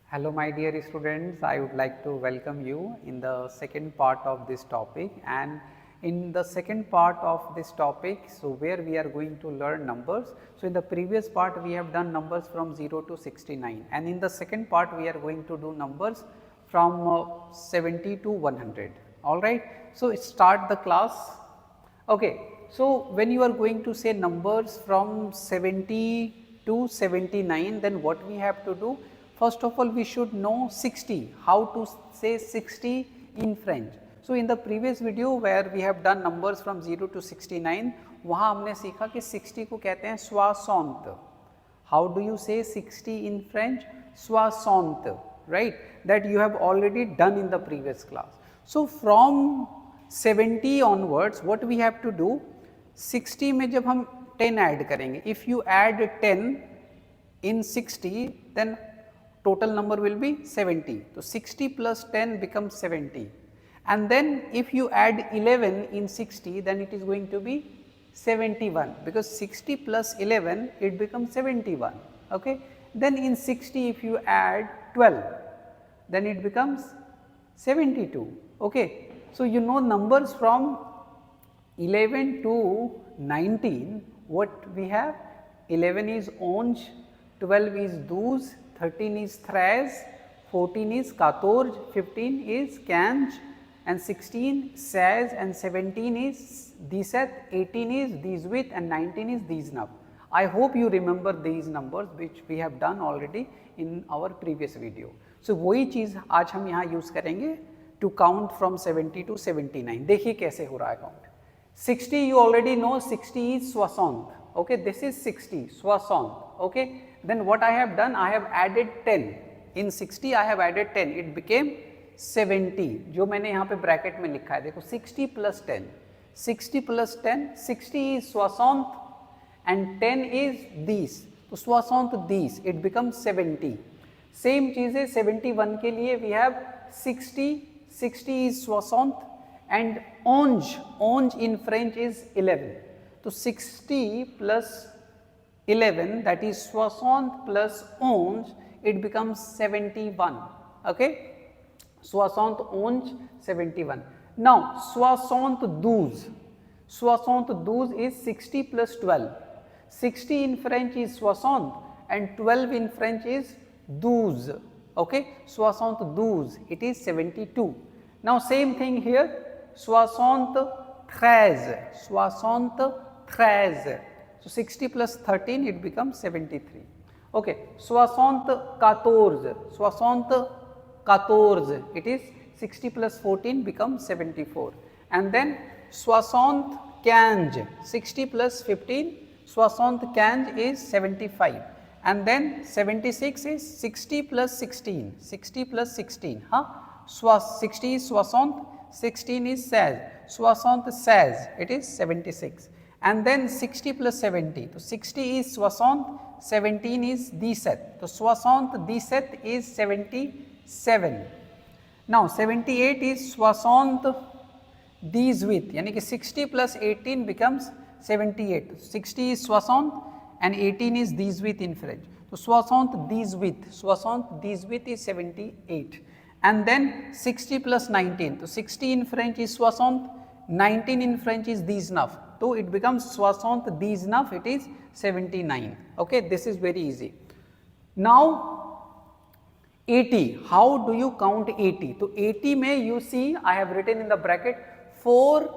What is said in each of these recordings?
Hello my dear students, I would like to welcome you in the second part of this topic, and in the second part of this topic, so where we are going to learn numbers. So, in the previous part we have done numbers from 0 to 69, and in the second part we are going to do numbers from 70 to 100. Alright. So, start the class. Okay. So, when you are going to say numbers from 70 to 79, then what we have to do? First of all, we should know 60, how to say 60 in French. So, in the previous video where we have done numbers from 0 to 69, वहाँ हमने सीखा कि 60 को कहते हैं 60. How do you say 60 in French? 60, right? That you have already done in the previous class. So, from 70 onwards, what we have to do? 60 में जब हम 10 ऐड करेंगे, if you add 10 in 60, then total number will be 70. So, 60 plus 10 becomes 70, and then if you add 11 in 60, then it is going to be 71, because 60 plus 11 it becomes 71. Okay. Then in 60 if you add 12, then it becomes 72. Okay. So, you know numbers from 11 to 19, what we have? 11 is 11, 12 is 12, 13 is 13, 14 is 14, 15 is 15, and 16 16, and 17 is 17, 18 is 18, and 19 is 19. I hope you remember these numbers which we have done already in our previous video. So, वही चीज़ आज हम यहाँ use करेंगे to count from 70 to 79. देखिए कैसे हो रहा है count. 60 you already know, 60 is 60. Okay, this is 60, 60. Okay, then what I have done, I have added 10. In 60 I have added 10, it became 70. जो मैंने यहाँ पे ब्रैकेट में लिखा है, देखो 60 plus 10, 60 plus 10, 60 is 60 and 10 is these, तो 60 these, it becomes 70. Same चीज़ है 71 के लिए, we have 60, 60 is 60 and 11 in French is 11. So, 60 plus 11, that is 60 plus 11, it becomes 71. Okay. 60 11, 71. Now, 72, 72 is 60 plus 12. 60 in French is 60 and 12 in French is 12. Okay. 72, it is 72. Now, same thing here, 73, 73. So, 60 plus 13, it becomes 73. Okay. 74, 74, it is 60 plus 14 becomes 74. And then 75, 60 plus 15, 75 is 75. And then 76 is 60 plus 16, 60 plus 16. 60 is 60, 16 is 16, 76, it is 76. And then 60 plus 70, so 60 is 60, 17 is 17, so 77 is 77. Now 78 is 78, यानी कि 60 plus 18 becomes 78. 60 is 60 and 18 is in French. So 60 is 78. And then 60 plus 19, so 60 in French is 60, 19 in French is 19. So, it becomes 60 19, it is 79. Okay, this is very easy. Now, 80, how do you count 80? So, 80 में you see I have written in the bracket 4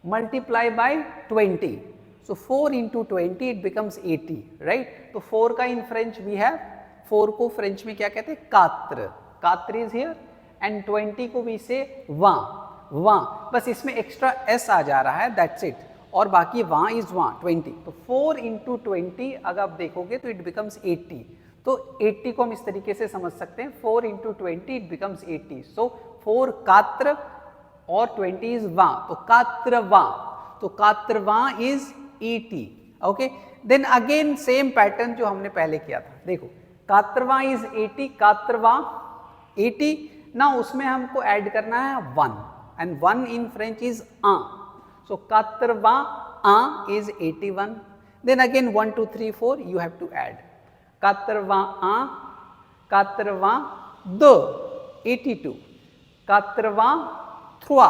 multiplied by 20. So, 4 into 20 it becomes 80, right? So, 4 का in French we have, 4 को French में क्या कहते हैं? 4. 4 is here and 20 को we say 20. बस इसमें एक्स्ट्रा s आ जा रहा है, दैट्स इट, और बाकी वहाँ इज वहाँ 20. तो 4 इंटू 20 अगर आप देखोगे तो इट बिकम्स 80. तो 80 को हम इस तरीके से समझ सकते हैं, 4 इंटू 20 इट बिकम्स 80. सो 4 4 और 20 इज वहाँ, तो 4वां, तो 4वां is 80. Okay. Then again same pattern जो हमने पहले किया था, देखो 4वां इज 80, 4वां 80. ना उसमें हमको ऐड करना है 1 and 1 in French is 1. So, 4वां is 81. Then again 1 2 3 4 you have to add. 4वां कात्रवा द 82, कात्रवा थ्रुआ,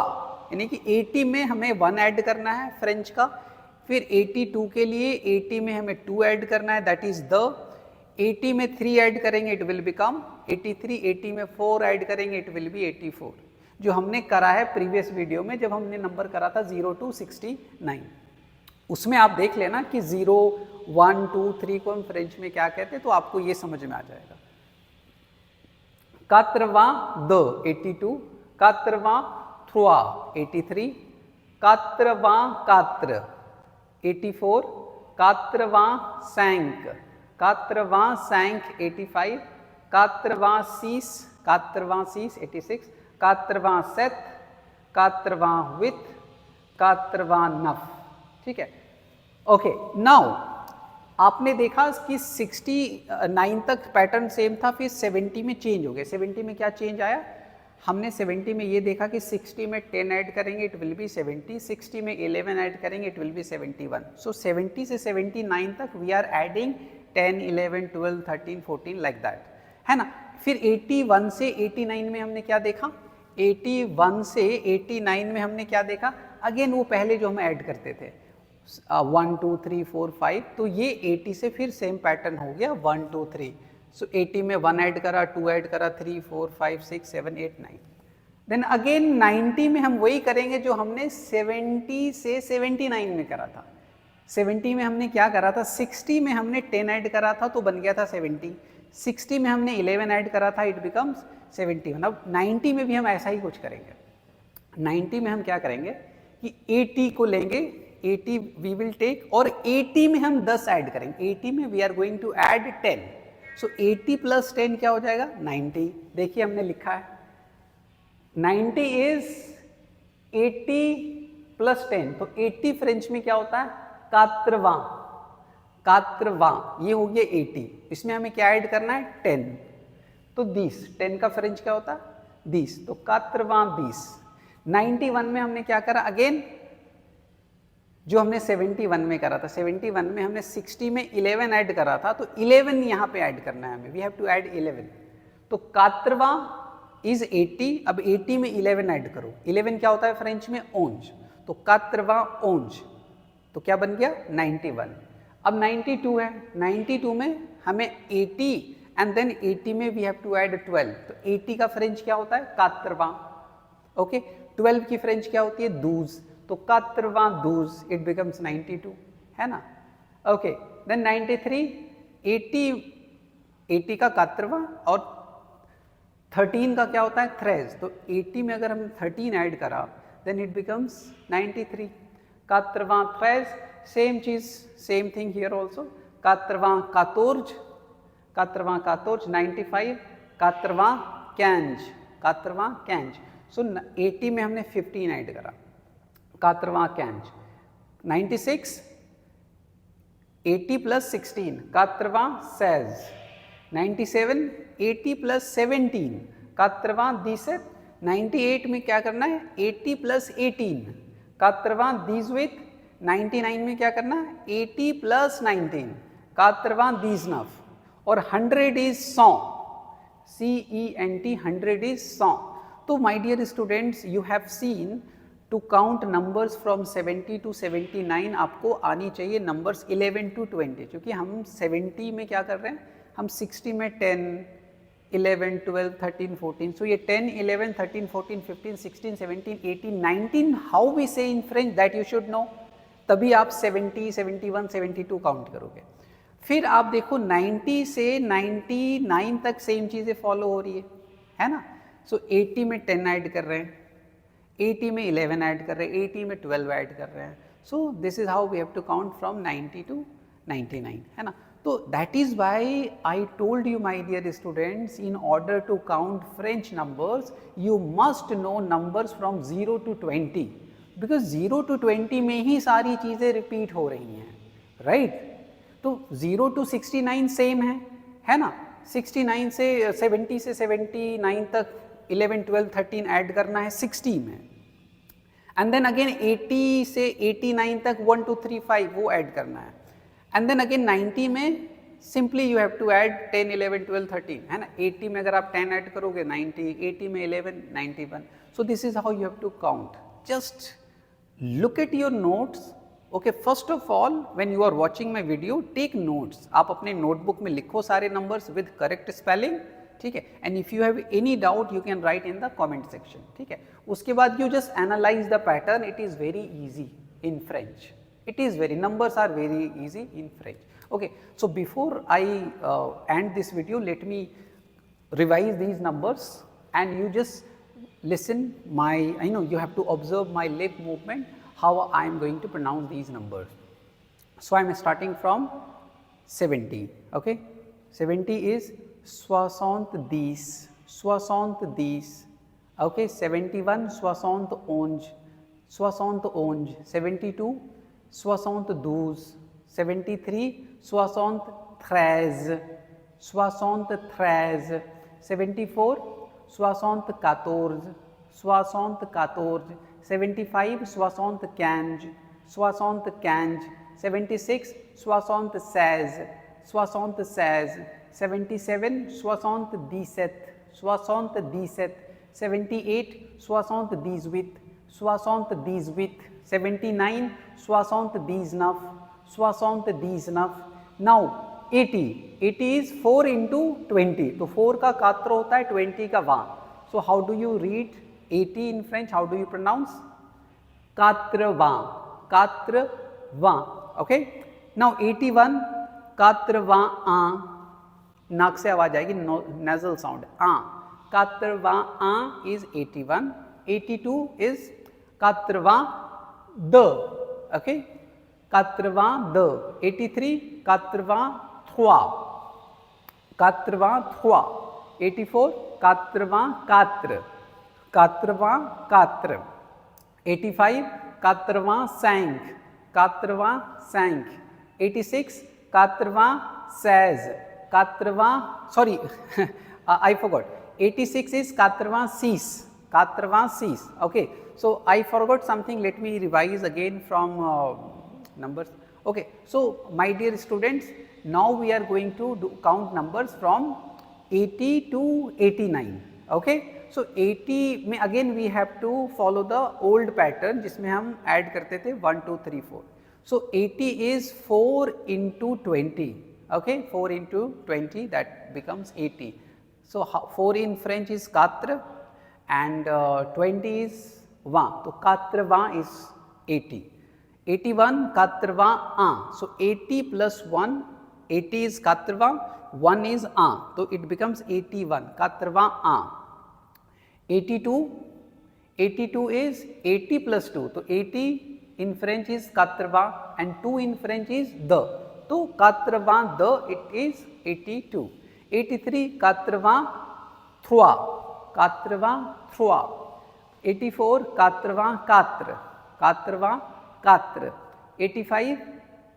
यानी कि 80 में हमें 1 ऐड करना है फ्रेंच का, फिर 82 के लिए 80 में हमें 2 ऐड करना है, दैट इज द, 80 में 3 ऐड करेंगे इट विल बिकम 83, 80 में 4 ऐड करेंगे इट विल बी 84, जो हमने करा है प्रीवियस वीडियो में जब हमने नंबर करा था 0 to 69। उसमें आप देख लेना कि 0, 1, 2, 3 को हम फ्रेंच में क्या कहते हैं, तो आपको ये समझ में आ जाएगा। कात्रवा द 82, कात्रवा थ्रुआ 83, कात्रवा कात्र 84, कात्रवा सैंक, कात्रवा सैंक 85, कात्रवा सीस 86, कात्रवा सेत, कात्रवा विथ, कात्रवा नफ। ठीक है, ओके। नाउ आपने देखा कि 69 तक पैटर्न सेम था, फिर 70 में चेंज हो गया। 70 में क्या चेंज आया, हमने 70 में ये देखा कि 60 में 10 ऐड करेंगे इट विल बी 70, 60 में 11 ऐड करेंगे इट विल बी 71। सो 70 से 79 तक we are adding 10, 11, 12, 13, 14 like that, है ना। फिर 81 से 89 में हमने क्या देखा, 81 से 89 में हमने क्या देखा, अगेन वो पहले जो हम ऐड करते थे 1, 2, 3, 4, 5, तो ये 80 से फिर सेम पैटर्न हो गया 1, 2, 3। सो 80 में 1 ऐड करा, 2 ऐड करा, 3, 4, 5, 6, 7, 8, 9। देन अगेन 90 में हम वही करेंगे जो हमने 70 से 79 में करा था। 70 में हमने क्या करा था, 60 में हमने 10 ऐड करा था तो बन गया था 70, 60 में हमने 11 ऐड करा था इट बिकम्स 71। अब 90 में भी हम ऐसा ही कुछ करेंगे। 90 में हम क्या करेंगे कि 80 को लेंगे, 80 वी विल टेक, और 80 में हम 10 ऐड करेंगे। 80 में we are going to add 10, so 80 plus 10 क्या हो जाएगा 90। देखिए हमने लिखा है 90 इज 80 प्लस 10, तो 80 फ्रेंच में क्या होता है, कात्रवा, कात्रवा, ये हो गया 80, इसमें हमें क्या ऐड करना है 10, तो 10, 10 का फ्रेंच क्या होता है 10, तो कात्रवा 10। 91 में हमने क्या करा, अगेन जो हमने 71 में करा था, 71 में हमने 60 में 11 ऐड करा था, तो 11 यहाँ पे ऐड करना है हमें, वी हैव टू ऐड 11, तो कात्रवा इज 80, अब 80 में 11 ऐड करो, 11 क्या होता है फ्रेंच में ओंज, तो कात्रवा ओंज, तो क्या बन गया 91। अब 92 है, 92 में हमें 80 एंड देन 80 में वी हैव टू ऐड 12, तो 80 का फ्रेंच क्या होता है कात्रवा, ओके। 12 की फ्रेंच क्या होती है दूज, तो कात्रवा दूज, इट बिकम्स 92, है ना, ओके। देन 93, 80 का कात्रवा और 13 का क्या होता है थ्रेज, तो 80 में अगर हम 13 ऐड करा देन इट बिकम्स 93, कात्रवा थ्रेज, सेम चीज, सेम थिंग हियर ऑल्सो, कात्रवा कातोर्ज, कात्रवा कातोर्ज 95, कात्रवा कैंज, कात्रवा कैंज, सो 80 में हमने 15 ऐड करा, कात्रवा कैंज। 96, 80 प्लस 16, कात्रवा सेज। 97, 80 प्लस 17, कात्रवा दिसेत। 98 में क्या करना है 80 प्लस 18, कात्रवा दीज विथ। 99 में क्या करना है 80 प्लस 19, कात्रवा दीज नफ। और 100 इज 100, CENT, 100 इज 100। तो my dear students, you have seen to count numbers from 70 to 79 आपको आनी चाहिए नंबर्स 11 टू 20, क्योंकि हम 70 में क्या कर रहे हैं, हम 60 में 10, 11, 12, 13, 14, सो ये 10, 11, 13, 14, 15, 16, 17, 18, 19 हाउ वी से in French that you should no, तभी आप 70, 71, 72 काउंट करोगे। फिर आप देखो 90 से 99 तक सेम चीज़ें फॉलो हो रही है ना। सो 80 में 10 ऐड कर रहे हैं, 80 में 11 ऐड कर रहे हैं, 80 में 12 ऐड कर रहे हैं। So this is how we have to count from 90 to 99, है ना। तो that is why I told you my dear students, in order to count French numbers you must know numbers from 0 to 20, because 0 to 20 में ही सारी चीज़ें repeat हो रही हैं, right. तो 0 टू 69 सेम है ना। 69 से 70 से 79 तक 11, 12, 13 ऐड करना है 60 में, एंड देन अगेन 80 से 89 तक 1, 2, 3, 5 वो ऐड करना है, एंड देन अगेन 90 में simply you have to add 10, 11, 12, 13 है ना. 80 में अगर आप 10 ऐड करोगे 90, 80 में 11, 91. So this is how you have to count. Just look at your notes. Okay, first of all, when you are watching my video, take notes. आप अपने notebook में लिखो सारे numbers with correct spelling, ठीक है. And if you have any doubt, you can write in the comment section, ठीक है. उसके बाद you just analyze the pattern. It is very easy in French. It is very, numbers are very easy in French. Okay, so before I end this video, let me revise these numbers and you just listen my, I know you have to observe my lip movement, how I am going to pronounce these numbers. So, I am starting from 70, okay. 70 is 70, 70, okay. 71 71, 71, 72 72, 73 73, 73, 74 74, 74, 75 75, 75, 76 76, 76, 77 77, 77, 78 78, 78, 79 79, 79. Now 80, 80 is 4 into 20, तो 4 का कात्र होता है 20 का वां. So how do you read 80 in French? How do you pronounce? कात्रवां, कात्रवां. Okay. Now 81, कात्रवां आ, नाक से आवाज आएगी, nasal sound आ. कात्रवां आ is 81. 82 is कात्रवां द, okay. कात्रवां द. 83 कात्रवां थ्वा, कात्रवां थ्वा. 84 कात्रवां कात्र, कात्रवां कात्र. 85 कात्रवां सैंक, कात्रवां सैंक. 86 कात्रवां सैज, कात्रवां, sorry I forgot. 86 is कात्रवां cis, कात्रवां cis. Okay, so I forgot something. Let me revise again from numbers. Okay, so my dear students, now we are going to count numbers from 80 to 89. Okay, so 80 में again we have to follow the old pattern जिसमें हम add करते थे 1 2 3 4. So 80 is 4 into 20. Okay, 4 into 20, that becomes 80. So 4 in French is quatre and 20 is vin. So quatre-vin is 80. 81 quatre-vin un. So 80 plus 1, 80 is quatre-vin, 1 is un. So it becomes 81, quatre-vin un. 82, 82 is 80 plus 2. So 80 in French is quatre-vin and 2 in French is the. So quatre-vin the, it is 82. 83 quatre-vin trois, quatre-vin trois. 84 quatre-vin quatre, quatre-vin quatre. 85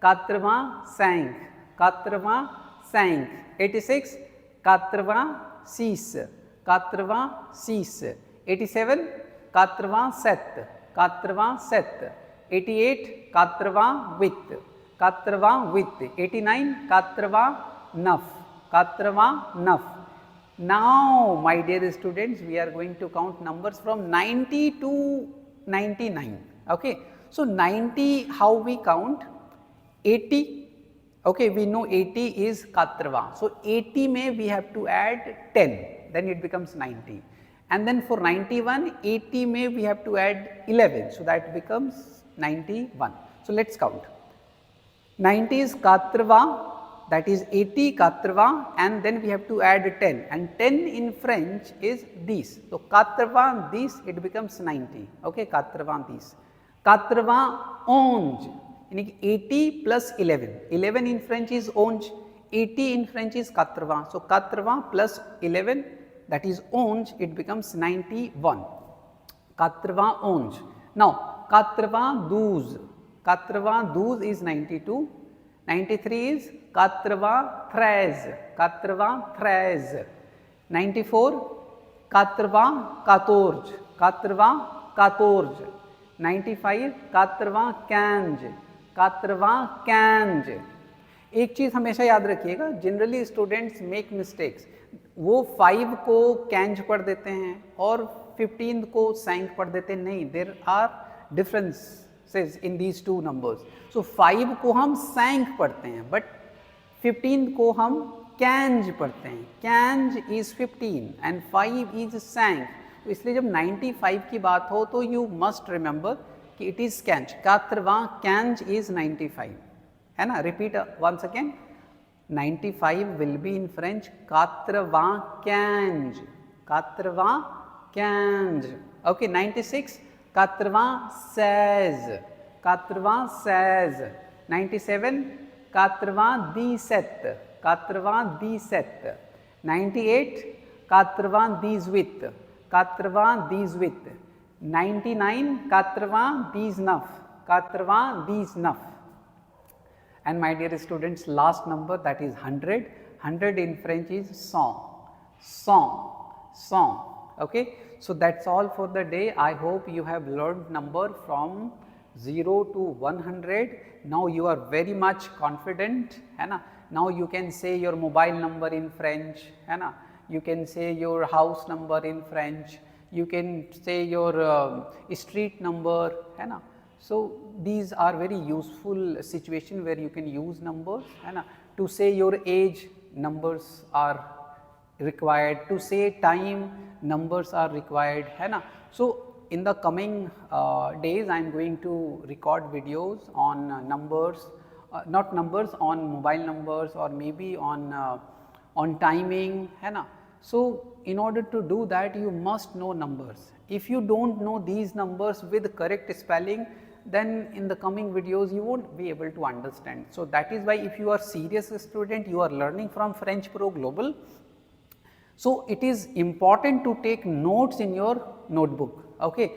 quatre-vin cinq, quatre-vin cinq. 86 quatre-vin six, quatre-vin six. 87 quatre-vin sept, quatre-vin sept. 88 quatre-vin huit, quatre-vin huit. 89 quatre-vin neuf, quatre-vin neuf. Now, my dear students, we are going to count numbers from 90 to 99. Okay. So 90, how we count? 80. Okay, we know 80 is quatre-vin. So 80 में we have to add 10, then it becomes 90. And then for 91, 80 में we have to add 11, so that becomes 91. So let's count. 90 is quatre-vin, that is 80 quatre-vin, and then we have to add 10, and 10 in French is this. So quatre-vin this, it becomes 90. Okay, quatre-vin this. Quatre-vin onze, 80 plus 11. 11 in French is onze, 80 in French is quatre-vin. So quatre-vin plus 11, that is onze, it becomes 91. Quatre-vin onze. Now quatre-vin douze, quatre-vin douze is 92. 93 is quatre-vin treize, quatre-vin treize. 94 quatre-vin quatorze, quatre-vin quatorze. 95 quatre-vin quinze, quatre-vin quinze. एक चीज़ हमेशा याद रखिएगा, generally students make mistakes, वो 5 को कैंज पढ़ देते हैं और 15 को सैंक पढ़ देते हैं। नहीं, there are differences in these two numbers. So 5 को हम सैंक पढ़ते हैं बट 15 को हम कैंज पढ़ते हैं। कैंज इज 15 एंड 5 इज सैंक। तो इसलिए जब 95 की बात हो तो यू मस्ट रिमेंबर कि इट इज कैंज। 80वां कैंज इज 95, है ना। Repeat once again, 95 will be in French 80वां कैंज, 80वां कैंज। ओके, 96 80वां सैज, 80वां सैज। 97 80वां दीसेत, 80वां दीसेत। 98 80वां दीजवित, 80वां दीजवित। 99 80वां दीजनफ, 80वां दीजनफ। And my dear students, last number, that is 100. 100 in French is cent, cent, cent. Okay, so that's all for the day. I hope you have learned number from 0 to 100. Now you are very much confident, है ना. Now you can say your mobile number in French, है ना. You can say your house number in French. You can say your street number, है ना. So these are very useful situation where you can use numbers, है ना. To say your age, numbers are required. To say time, numbers are required, है ना. So in the coming days I am going to record videos on numbers, not numbers, on mobile numbers or maybe on timing, है ना. So in order to do that you must know numbers. If you don't know these numbers with correct spelling, then in the coming videos you won't be able to understand. So that is why if you are serious student, you are learning from French Pro Global, so it is important to take notes in your notebook. Okay,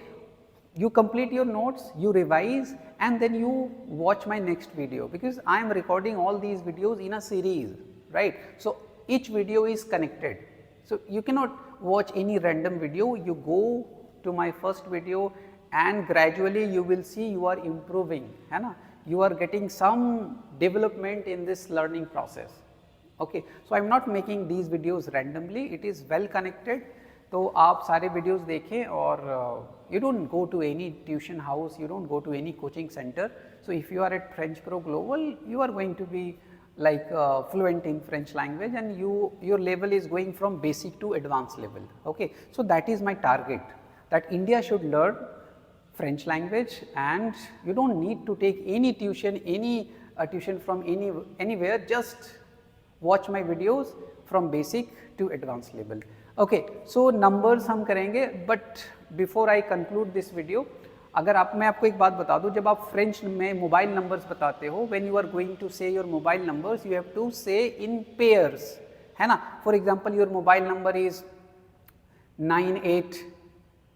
you complete your notes, you revise, and then you watch my next video, because I am recording all these videos in a series, right. So each video is connected, so you cannot watch any random video. You go to my first video and gradually you will see you are improving, है ना. You are getting some development in this learning process. Okay, so I am not making these videos randomly, it is well connected. तो आप सारे videos देखें और you don't go to any tuition house, you don't go to any coaching center. So if you are at French Pro Global, you are going to be like fluent in French language, and your level is going from basic to advanced level. Okay, so that is my target, that India should learn French language, and you don't need to take any tuition, tuition from anywhere. Just watch my videos from basic to advanced level. Okay, so numbers हम करेंगे, but before I conclude this video, अगर मैं आपको एक बात बता दूं, जब आप फ्रेंच में मोबाइल नंबर्स बताते हो, when you are going to say your mobile numbers, you have to say in pairs, है ना. For example, your mobile number is 98,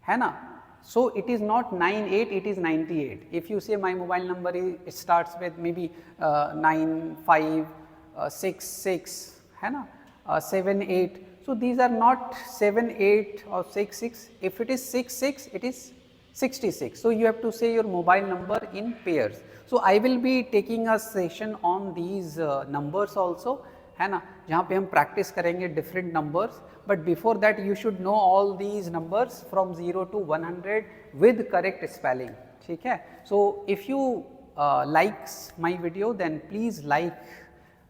है ना. So it is not 98, it is 98. If you say my mobile number it starts with maybe 9566, है ना, 78. So these are not 78 or 66. If it is 66, it is 66. So you have to say your mobile number in pairs. So I will be taking a session on these numbers also, है ना, जहाँ पे हम practice करेंगे different numbers. But before that you should know all these numbers from 0 to 100 with correct spelling. ठीक है. So if you likes my video, then please like,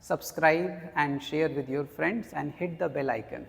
subscribe and share with your friends and hit the bell icon.